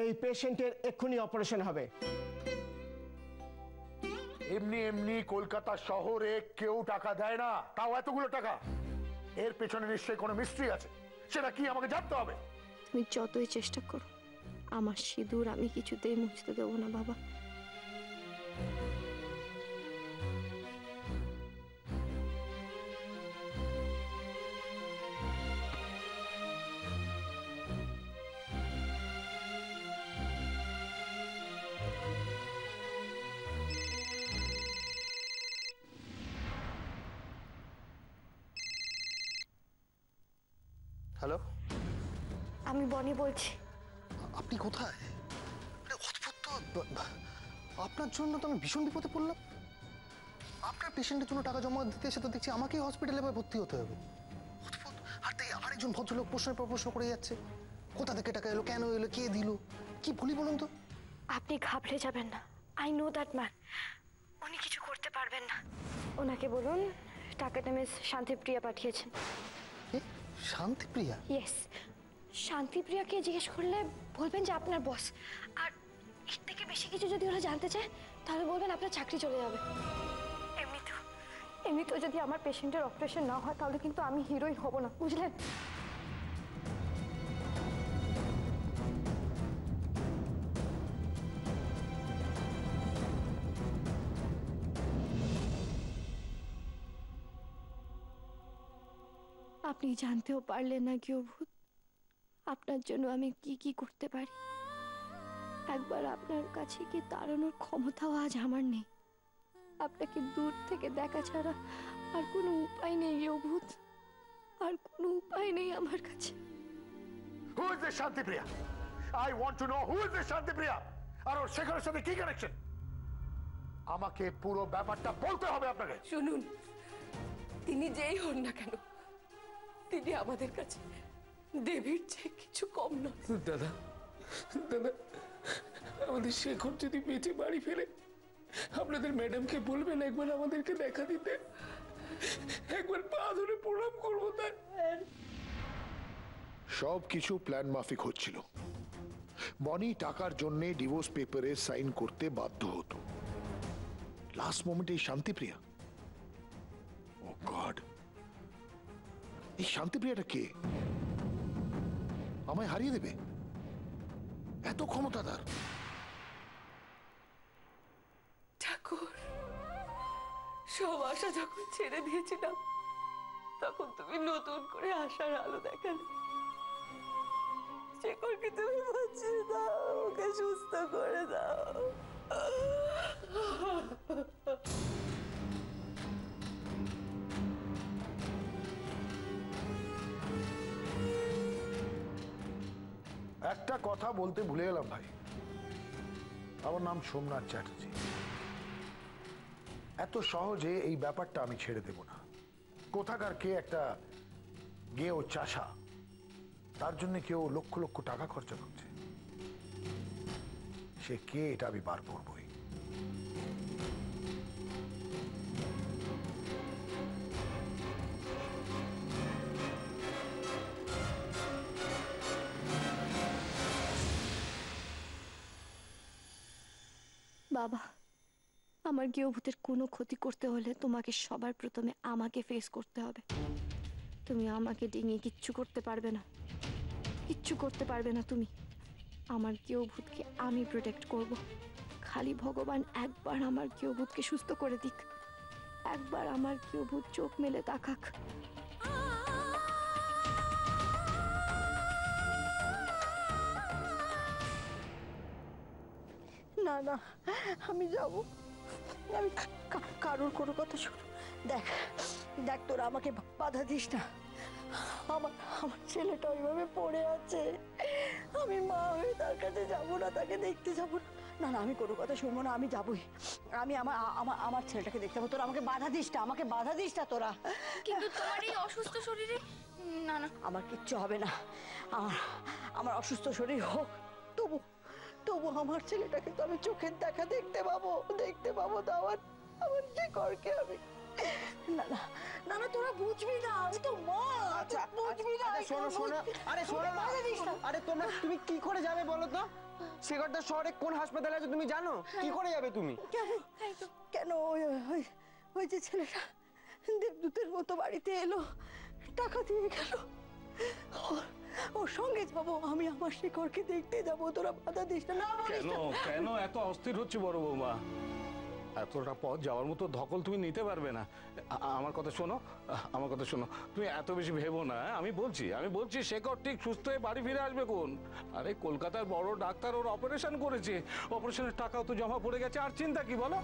এই পেশেন্টের এক্ষুনি অপারেশন হবে। এমনি এমনি কলকাতা শহরে কেউ টাকা দেয় না, তাও এতগুলো টাকা। এর পেছনে নিশ্চয়ই কোনো মিস্ট্রি আছে, সেটা কি আমাকে জানতে হবে। তুমি যতই চেষ্টা করো আমার সিঁদুর আমি কিছুতেই মুছতে দেবো না বাবা। হ্যালো, আমি বনি বলছি। আপনি কোথায়? অদ্ভুত তো, আপনার জন্য তো আমি ভীষণ বিপদে পড়লাম। আপনার পেশেন্টের জন্য টাকা জমা দিতে এসে তো দেখছি আমাকেই হসপিটালে ভর্তি হতে হবে। অদ্ভুত। আর তাই আরেকজন ভদ্রলোক প্রশ্নের পর প্রশ্ন করে যাচ্ছে, কোথা থেকে টাকা এলো, কেন এলো, কে দিল, কি বলি বলুন তো। আপনি ঘাবড়ে যাবেন না, আই নো দ্যাট ম্যান। উনি কিছু করতে পারবেন না। ওনাকে বলুন টাকাটা মিস শান্তিপ্রিয়া পাঠিয়েছেন। শান্তিপ্রিয়া? ইয়েস, শান্তিপ্রিয়াকে জিজ্ঞেস করলে বলবেন যে আপনার বস। আর এর থেকে বেশি কিছু যদি ওরা জানতে চায় তাহলে বলবেন আপনার চাকরি চলে যাবে। এমনিতেও যদি আমার পেশেন্টের অপারেশন না হয় তাহলে কিন্তু আমি হিরোইন হব না, বুঝলেন? আপনি জানতেও পারলেন না কি অভূত, আপনার জন্য আমি কি কি করতে পারি। একবার আপনার কাছে কি দাঁড়ানোর ক্ষমতাও আজ আমার নেই। আপনাকে দূর থেকে দেখা ছাড়া আর কোনো উপায় নেই অভূত, আর কোনো উপায় নেই আমার কাছে। Who is this শান্তিপ্রিয়া? I want to know who is this শান্তিপ্রিয়া? আর ওর শেখরের সাথে কি কানেকশন? আমাকে পুরো ব্যাপারটা বলতে হবে আপনাকে। শুনুন, তিনি যেই হন না কেন তিনি আমাদের কাছে দেবীর চেয়ে কিছু কম না। দাদা দাদা, আমাদের শেখর যদি বেঁচে বাড়ি ফেরে আপনাদের ম্যাডামকে বলবেন একবার আমাদেরকে দেখা দিতে, একবার পা ধরে প্রণাম করবো তার। সব কিছু প্ল্যান মাফিক হচ্ছিল। বনি টাকার জন্য ডিভোর্স পেপারে সাইন করতে বাধ্য হতো। লাস্ট মোমেন্টে এই শান্তিপ্রিয়া, ও গড, এই শান্তিপ্রিয়াটা কে? আমায় হারিয়ে দেবে? এত ক্ষমতা তার? ঠাকুর, সব আশা যখন ছেড়ে দিয়েছিলাম তখন তুমি নতুন করে আশার আলো দেখালে। শেখরকে তুমি বাঁচিয়ে দাও, ওকে সুস্থ করে দাও। একটা কথা বলতে ভুলে গেলাম ভাই, আমার নাম সোমনাথ চ্যাটার্জি। এত সহজে এই ব্যাপারটা আমি ছেড়ে দেব না। কোথাকার কে একটা গেও চাষা, তার জন্য কেউ লক্ষ লক্ষ টাকা খরচা করছে। সে কে এটা আমি বার করবই। বাবা, আমার গৃহভূতের কোনো ক্ষতি করতে হলে তোমাকে সবার প্রথমে আমাকে ফেস করতে হবে। তুমি আমাকে ডিঙিয়ে কিচ্ছু করতে পারবে না, কিচ্ছু করতে পারবে না তুমি। আমার গৃহভূতকে আমি প্রোটেক্ট করব। খালি ভগবান একবার আমার গৃহভূতকে সুস্থ করে দিক, একবার আমার গৃহভূত চোখ মেলে তাকাক। না না, আমি যাব, আমি কারোর কোনো কথা শুনো। দেখ দেখ, তোরা আমাকে বাধা দিস না। আমার আমার ছেলেটা ওইভাবে পড়ে আছে, আমি মা হয়ে তার কাছে যাবো না, তাকে দেখতে যাবো না। না না, আমি কোনো কথা শুনবো না, আমি যাবোই। আমি আমার আমার আমার ছেলেটাকে দেখতে যাবো। তোরা আমাকে বাধা দিস না, আমাকে বাধা দিস না তোরা। কিন্তু তোমার এই অসুস্থ শরীরে না না, আমার কিচ্ছু হবে না। আমার আমার অসুস্থ শরীর হোক, তবু তবু আমার ছেলেটাকে তো আমি চোখের দেখা দেখতে পাবো তো আমার শেখরকে আমি। না না না না, তোরা তোরা বুঝবি না, আমি তো মা। আচ্ছা বুঝবি না, আচ্ছা, শোনো শোনো, আরে শোনো না। বাধা দিস না। আরে তুমি কি করে যাবে বলো তো? শেখরদা শহরে কোন হাসপাতালে আছে তুমি জানো? কি করে যাবে তুমি? কেন কেন ওই যে ছেলেটা দেবদূতের মতো বাড়িতে এলো, টাকা দিয়ে গেল, ওর সঙ্গে যাবো আমি, আমার শেখরকে দেখতে যাবো, তোরা বাধা দিস না। কেন কেন এত অস্থির হচ্ছে বড় বৌমা? এতটা পথ যাওয়ার মতো ধকল তুমি নিতে পারবে না। আমার কথা শোনো, আমার কথা শোনো, তুমি এত বেশি ভেবো না। আমি বলছি শেখর ঠিক সুস্থ হয়ে বাড়ি ফিরে আসবে কোন। আরে কলকাতার বড় ডাক্তার ওর অপারেশন করেছে, অপারেশনের টাকাও তো জমা পড়ে গেছে, আর চিন্তা কি বলো?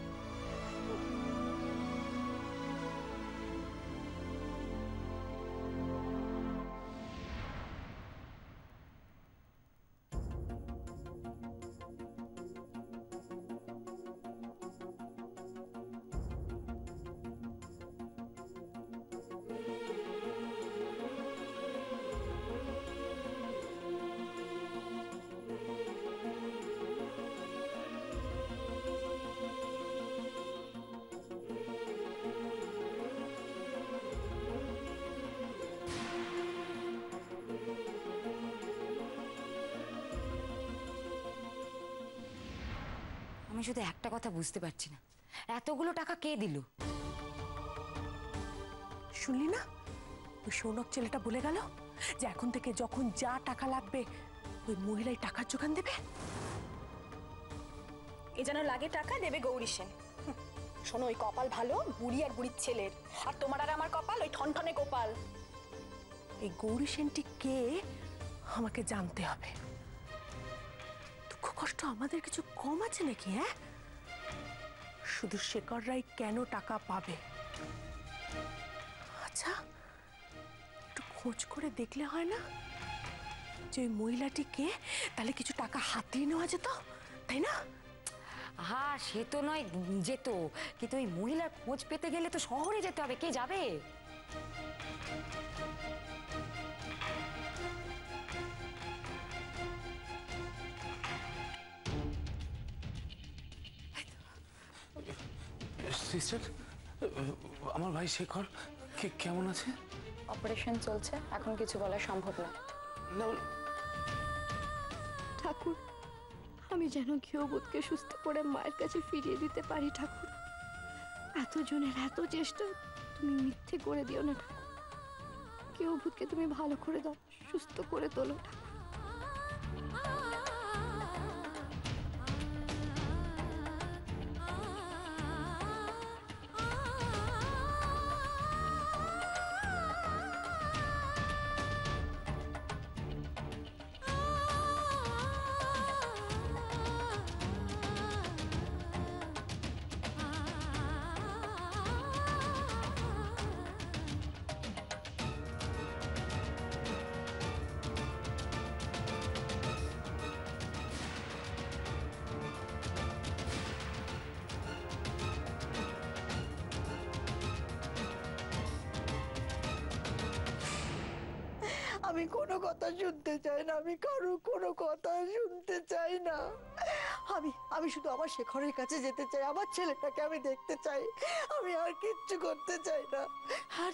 আমি শুধু একটা কথা বুঝতে পারছি না, এতগুলো টাকা কে দিল? শুনলি না, ওই সৌনক ছেলেটা বলে গেল যে এখন থেকে যখন যা টাকা লাগবে ওই মহিলাই টাকার যোগান দেবে। এ যেন লাগে টাকা দেবে গৌরী সেন। শোনো, ওই কপাল ভালো বুড়ি আর বুড়ির ছেলের, আর তোমার আর আমার কপাল ওই ঠনঠনে গোপাল। এই গৌরী সেনটি কে আমাকে জানতে হবে। দুঃখ কষ্ট আমাদের কিছু কম আছে নাকি? হ্যাঁ, শুধু শেখর রায় কেন টাকা পাবে? আচ্ছা, একটু খোঁজ করে দেখলে হয় না যে ওই মহিলাটি কে, তাহলে কিছু টাকা হাতিয়ে নেওয়া যেত, তাই না? হ্যাঁ, সে তো নয় যেত, কিন্তু ওই মহিলার খোঁজ পেতে গেলে তো শহরে যেতে হবে। কে যাবে? সিস্টার, আমার ভাই শেখর কেমন আছে? অপারেশন চলছে, এখন কিছু বলা সম্ভব না। না, ঠাকুর, আমি যেন গৃহবধূকে সুস্থ করে মায়ের কাছে ফিরিয়ে দিতে পারি ঠাকুর। এতজনের এত চেষ্টা তুমি মিথ্যে করে দিও না ঠাকুর। গৃহবধূকে তুমি ভালো করে দাও, সুস্থ করে তোলো ঠাকুর। আমি কোনো কথা শুনতে চাই না, আমি কারো কোনো কথা শুনতে চাই না। আমি শুধু আমার শেখরের কাছে যেতে চাই, আমার ছেলেটাকে আমি দেখতে চাই, আমি আর কিচ্ছু করতে চাই না। আর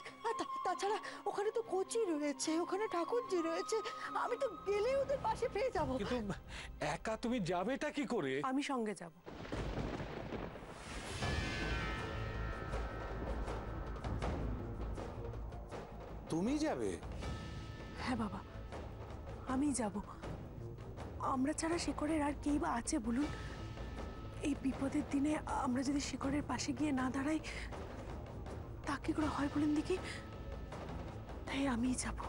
তাছাড়া ওখানে তো কোচি রয়েছে, ওখানে ঠাকুরজি রয়েছে, আমি তো গেলেই ওদের পাশে পেয়ে যাবো। কিন্তু একা তুমি যাবেটা কি করে? আমি সঙ্গে যাব। তুমি যাবে? হ্যাঁ বাবা, আমি যাব। আমরা ছাড়া শেখরের আর কেই বা আছে বলুন? এই বিপদের দিনে আমরা যদি শেখরের পাশে গিয়ে না দাঁড়াই তা কি করে হয় বলুন দেখি? তাই আমিই যাব।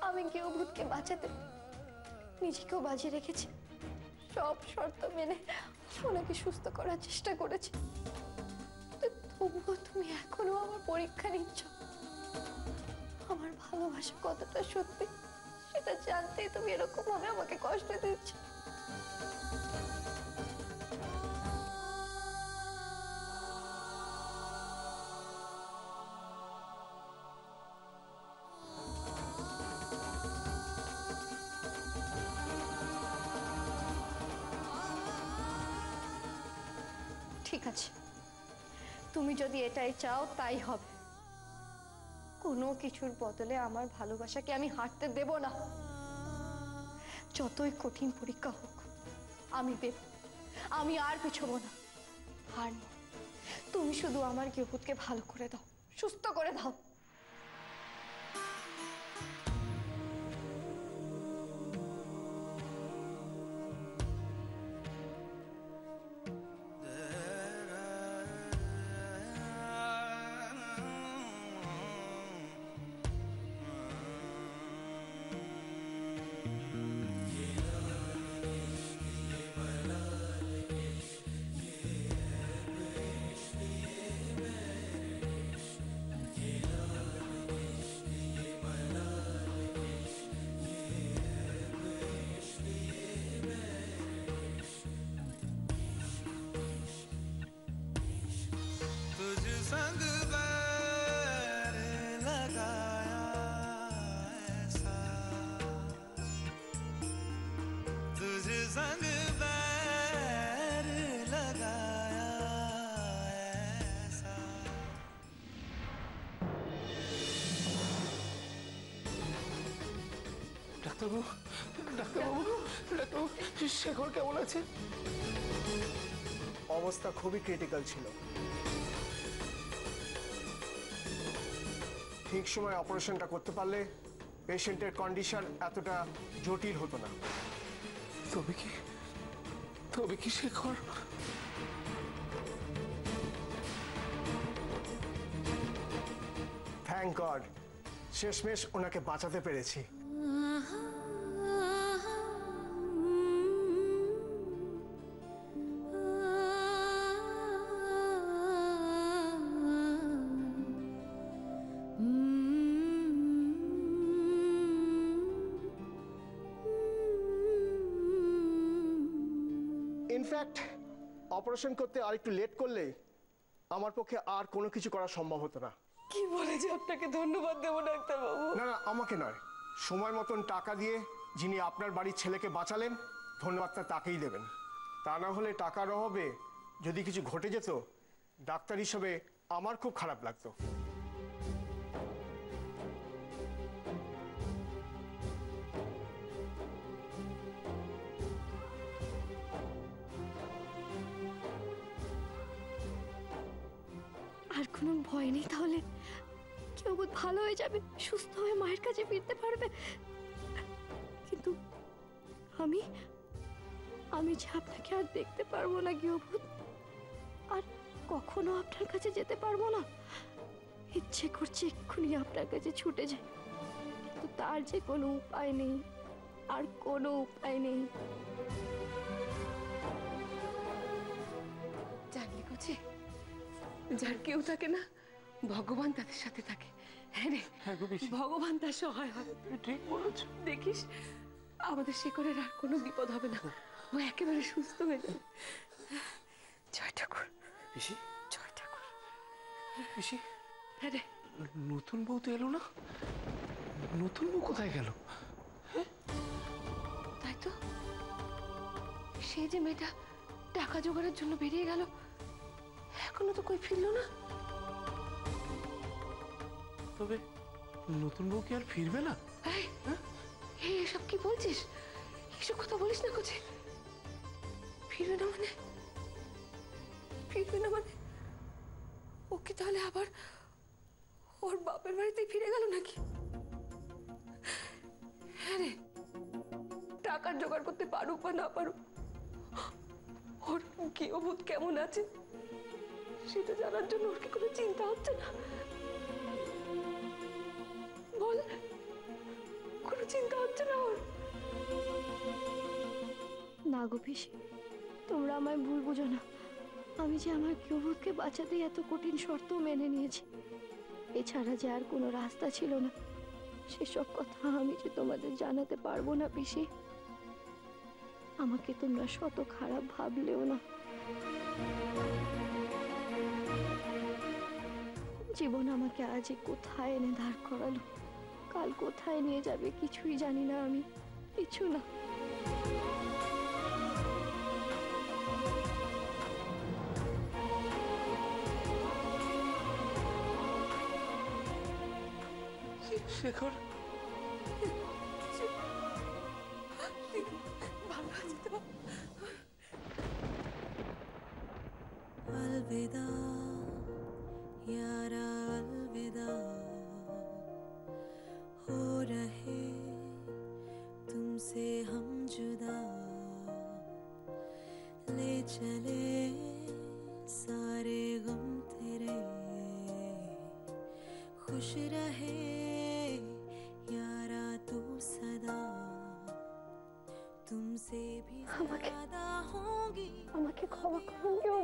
আমি গৃহবধূকে বাঁচাতে নিজেকেও বাজিয়ে রেখেছি, সব শর্ত মেনে ওনাকে সুস্থ করার চেষ্টা করেছি। তবুও তুমি এখনো আমার পরীক্ষা নিচ্ছ। আমার ভালোবাসা কতটা সত্যি সেটা জানতেই তুমি এরকম ভাবে আমাকে কষ্ট দিচ্ছ। ঠিক আছে, তুমি যদি এটাই চাও তাই হবে। কোনো কিছুর বদলে আমার ভালোবাসাকে আমি হারতে দেব না। যতই কঠিন পরীক্ষা হোক আমি দেব, আমি আর পিছবো না। হার নয়, তুমি শুধু আমার গৃহপুতকে ভালো করে দাও, সুস্থ করে দাও। संग बैर लगाया ऐसा, तुझ संग बैर लगाया ऐसा। ডাক্তারবাবু, ডাক্তারবাবু, ডাক্তারবাবু, শেখর কেমন আছে? অবস্থা খুবই ক্রিটিক্যাল ছিল। ঠিক সময় অপারেশনটা করতে পারলে পেশেন্টের কন্ডিশন এতটা জটিল হতো না। তবে কি শেখর? থ্যাংক গড, শেষমেশ ওনাকে বাঁচাতে পেরেছি। ইনফ্যাক্ট অপারেশন করতে আর একটু লেট করলে আমার পক্ষে আর কোনো কিছু করা সম্ভব হতো না। কি বলে যে আপনাকে ধন্যবাদ দেবো ডাক্তারবাবু? না না, আমাকে নয়, সময় মতন টাকা দিয়ে যিনি আপনার বাড়ির ছেলেকে বাঁচালেন ধন্যবাদটা তাকেই দেবেন। তা না হলে টাকার অভাবে যদি কিছু ঘটে যেত, ডাক্তার হিসেবে আমার খুব খারাপ লাগতো। আর কোনো ভয় নেই তাহলে? কেউ ভালো হয়ে যাবে, সুস্থ হয়ে মায়ের কাছে ফিরতে পারবে। কিন্তু আমি আমি যে আপনাকে আর দেখতে পারবো না গৃহভূত, আর কখনো আপনার কাছে যেতে পারবো না। ইচ্ছে করছে এক্ষুনি আপনার কাছে ছুটে যাই, কিন্তু তার যে কোনো উপায় নেই, আর কোনো উপায় নেই। জানলি কচি, যার কেউ থাকে না, ভগবান তাদের সাথে থাকে। হ্যাঁ রে, ভগবান তার সহায় হয়। ঠিক বলেছ। দেখিস, আমাদের শেখরের আর কোনো বিপদ হবে না, ও একেবারে সুস্থ হয়ে যাবে। জয় ঠাকুর, পিসি, জয় ঠাকুর। পিসি, হ্যাঁ রে, নতুন বউ তো এলো না? নতুন বউ কোথায় গেল? তাই তো, সে যে মেয়েটা টাকা জোগাড়ের জন্য বেরিয়ে গেল, এখনো তো কই ফিরলো না। তবে নতুন বউ কি আর ফিরবে না? এসব কি বলছিস? এসব কথা বলিস না কোচে। ফিরবে না মানে? ফিরবে না মানে ও কি তাহলে আবার ওর বাপের বাড়িতেই ফিরে গেল নাকি? হ্যাঁ রে, টাকার জোগাড় করতে পারুক বা না পারুক, ওর গৃহভূত কেমন আছে সেটা জানার জন্য ওর কি কোনো চিন্তা হচ্ছে না? বল, কোনো চিন্তা হচ্ছে না ওর? না গো পিসি, তোমরা আমায় ভুল বুঝো না। আমি যে আমার গৃহভূতকে বাঁচাতেই এত কঠিন শর্ত মেনে নিয়েছি, এছাড়া যে আর কোনো রাস্তা ছিল না। সেসব কথা আমি যে তোমাদের জানাতে পারবো না পিসি। আমাকে তোমরা শত খারাপ ভাবলেও না। জীবন আমাকে আজ কোথায় এনে দাঁড় করালো, কাল কোথায় নিয়ে যাবে কিছুই জানি না আমি, কিছু না। শেখর ভালো আছে তো? अलविदा यारा अलविदा हो रहे तुमसे हम जुदा ले चले सारे गम तेरे खुश रहे यारा तू सदा तुमसे भी ज्यादा होंगी আমাকে ক্ষমা করুন কেউ,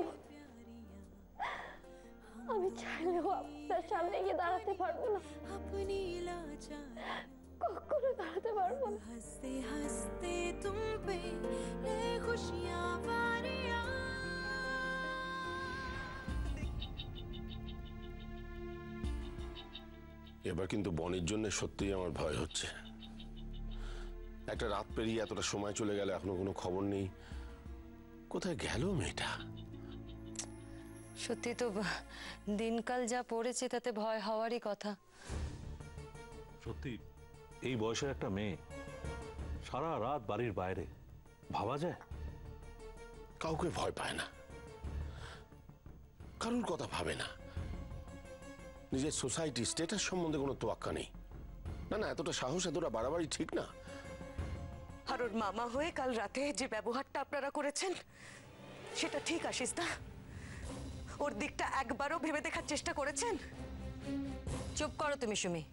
আমি চাইলেও আপনার সামনে গিয়ে দাঁড়াতে পারবো না, अपनी लाचार কখনো দাঁড়াতে পারবো না। हंसते हंसते तुम पे ले खुशियां वारियां এবার কিন্তু বনির জন্য সত্যিই আমার ভয় হচ্ছে। একটা রাত পেরিয়ে এতটা সময় চলে গেল, এখনো কোনো খবর নেই। কোথায় গেল মেয়েটা? সত্যি তো দিনকাল যা পড়েছে তাতে ভয় হওয়ারই কথা। সত্যি এই বয়সের একটা মেয়ে সারা রাত বাড়ির বাইরে, ভাবা যায়? কাউকে ভয় পায় না, কারোর কথা ভাবে না, নিজের সোসাইটি স্টেটাস সম্বন্ধে কোনো তোয়াক্কা নেই। না না, এতটা সাহস, এতটা বাড়াবাড়ি ঠিক না। আর ওর মামা হয়ে কাল রাতে যে ব্যবহারটা আপনারা করেছেন সেটা ঠিক আশিস দা? ওর দিকটা একবারও ভেবে দেখার চেষ্টা করেছেন? চুপ করো তুমি সুমি।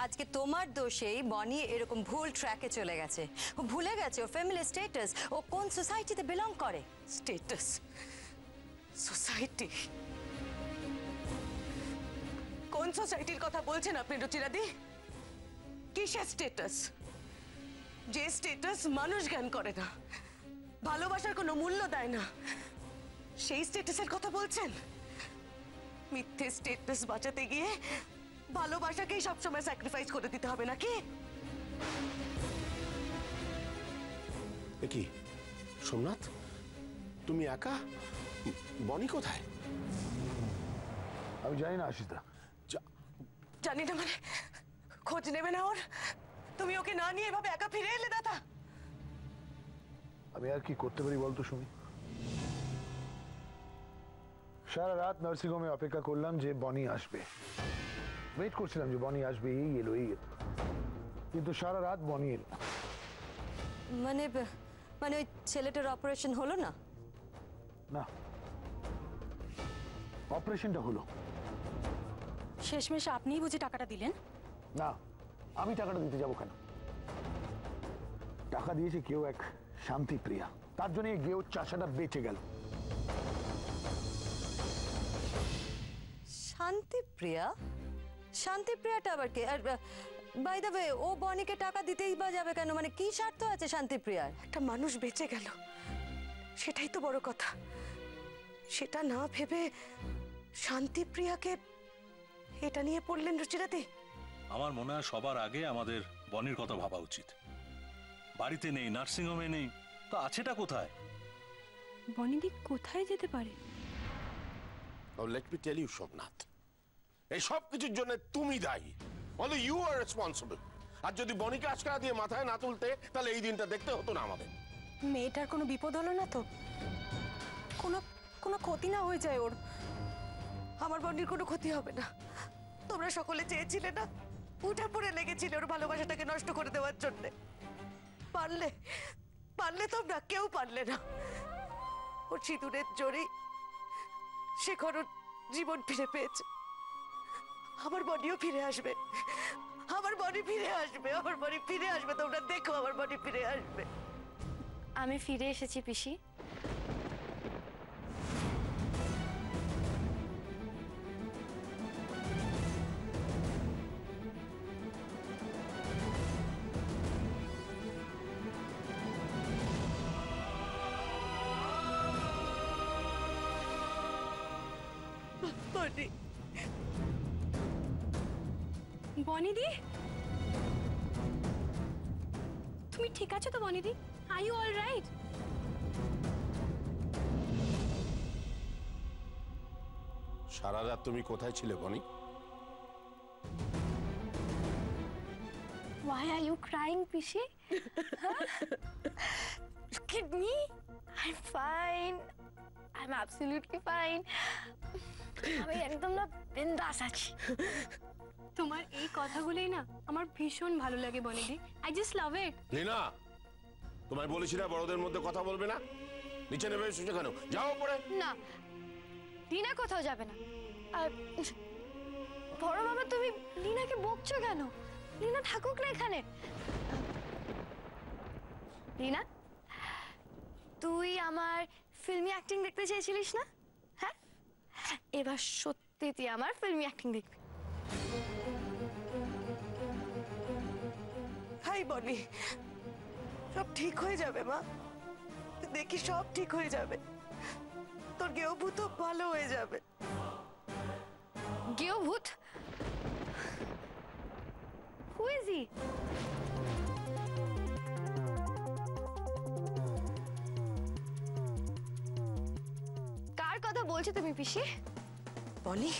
আজকে তোমার দোষেই বনি এরকম ভুল ট্র্যাকে চলে গেছে। ও ভুলে গেছে ও ফ্যামিলি স্ট্যাটাস, ও কোন সোসাইটিতে বিলং করে। স্ট্যাটাস? সোসাইটি? কোন সোসাইটির কথা বলছেন আপনি রুচিরাদি? কিসের স্ট্যাটাস? যে স্ট্যাটাস মানুষ জ্ঞান করে না, ভালোবাসার কোনো মূল্য দেয় না, সেই স্ট্যাটাসের কথা বলছেন? মিথ্যে স্ট্যাটাস বাঁচাতে গিয়ে ভালোবাসাকেই সবসময় স্যাক্রিফাইস করে দিতে হবে নাকি? কি সোমনাথ, তুমি একা? বনি কোথায়? আমি জানি না আশিসদা। জানি না মানে? খোঁজ নেবে না ওর? তুমি ওকে না নিয়ে এভাবে একা ফিরে এলে দাদা? আমি আর কি করতে পারি বলতো সুমি? সারা রাত নার্সিং হোমে অপেক্ষা করলাম যে বনি আসবে, ওয়েট করছিলাম যে বনি আসবে, এই এলো এই এলো, কিন্তু সারা রাত বনি এলো। মানে মানে ওই ছেলেটার অপারেশন হলো না? না, অপারেশনটা হলো। শেষমেশ আপনিই বুঝি টাকাটা দিলেন? না, আমি টাকাটা দিতে যাব কেন? টাকা দিয়েছে কেউ এক শান্তিপ্রিয়া, তার জন্য গিয়েও চাষাটা বেঁচে গেল। শান্তিপ্রিয়া? শান্তিপ্রিয়াটা আবার কে? আর বাই দ্য ওয়ে, ও বনিকে টাকা দিতেই বা যাবে কেন? মানে কি স্বার্থ আছে শান্তিপ্রিয়ার? একটা মানুষ বেঁচে গেল, সেটাই তো বড় কথা। সেটা না ভেবে শান্তিপ্রিয়াকে এটা নিয়ে পড়লেন রুচিরাদি। আমার মনে হয় সবার আগে আমাদের বনির কথা ভাবা উচিত। বাড়িতে নেই, নার্সিংহোমে নেই, তো আছেটা কোথায়? বনিদি কোথায় যেতে পারে? Let me tell you Somnath, এই সব কিছুর জন্য তুমি দায়ী। Only you are responsible. আর যদি বনিকে আজকারা দিয়ে মাথায় না তুলতে, তাহলে এই দিনটা দেখতে হতো না আমাদের। মেয়েটার কোনো বিপদ হলো না তো? কোনো কোনো ক্ষতি না হয়ে যায় ওর? আমার বোনের কোনো ক্ষতি হবে না। তোমরা সকলে চেয়েছিলে না, উঠে পড়ে লেগেছিলে ওর ভালোবাসাটাকে নষ্ট করে দেওয়ার জন্য। পারলে পারলে তোমরা কেউ পারলে না। ওর সিঁদুরের জোরে শেখর ওর জীবন ফিরে পেয়েছে। আমার বডিও ফিরে আসবে, আমার বডি ফিরে আসবে, আমার বডি ফিরে আসবে। তোমরা দেখো, আমার বডি ফিরে আসবে। আমি ফিরে এসেছি পিসি। বনি বনিদি, তুমি ঠিক আছো তো বনিদি? Are you all right? সারা রাত তুমি কোথায় ছিলে বনি? Why are you crying, Pishi? Huh? Look at me. I'm fine. I'm absolutely fine. আমি একদম না বিন্দাস আছি। তোমার এই কথাগুলোই না আমার ভীষণ ভালো লাগে বনিদি। আই জাস্ট লাভ ইট। লীনা, তোমায় বলেছি না বড়দের মধ্যে কথা বলবে না? নিচে নেমে এসেছো কেন? যাও পরে। না, লীনা কোথাও যাবে না। আর বড় বাবা, তুমি লীনাকে বকছো কেন? লীনা থাকুক না এখানে। লীনা, তুই আমার ফিল্মি অ্যাক্টিং দেখতে চেয়েছিলিস না? হ্যাঁ, এবার সত্যি তুই আমার ফিল্মি অ্যাক্টিং দেখবি। হাই বনি, সব ঠিক হয়ে যাবে মা, দেখি সব ঠিক হয়ে যাবে। তোর গেহভূত ভালো হয়ে যাবে। গেহভূত? Who is he? কার কথা বলছো তুমি পিসি? বনি,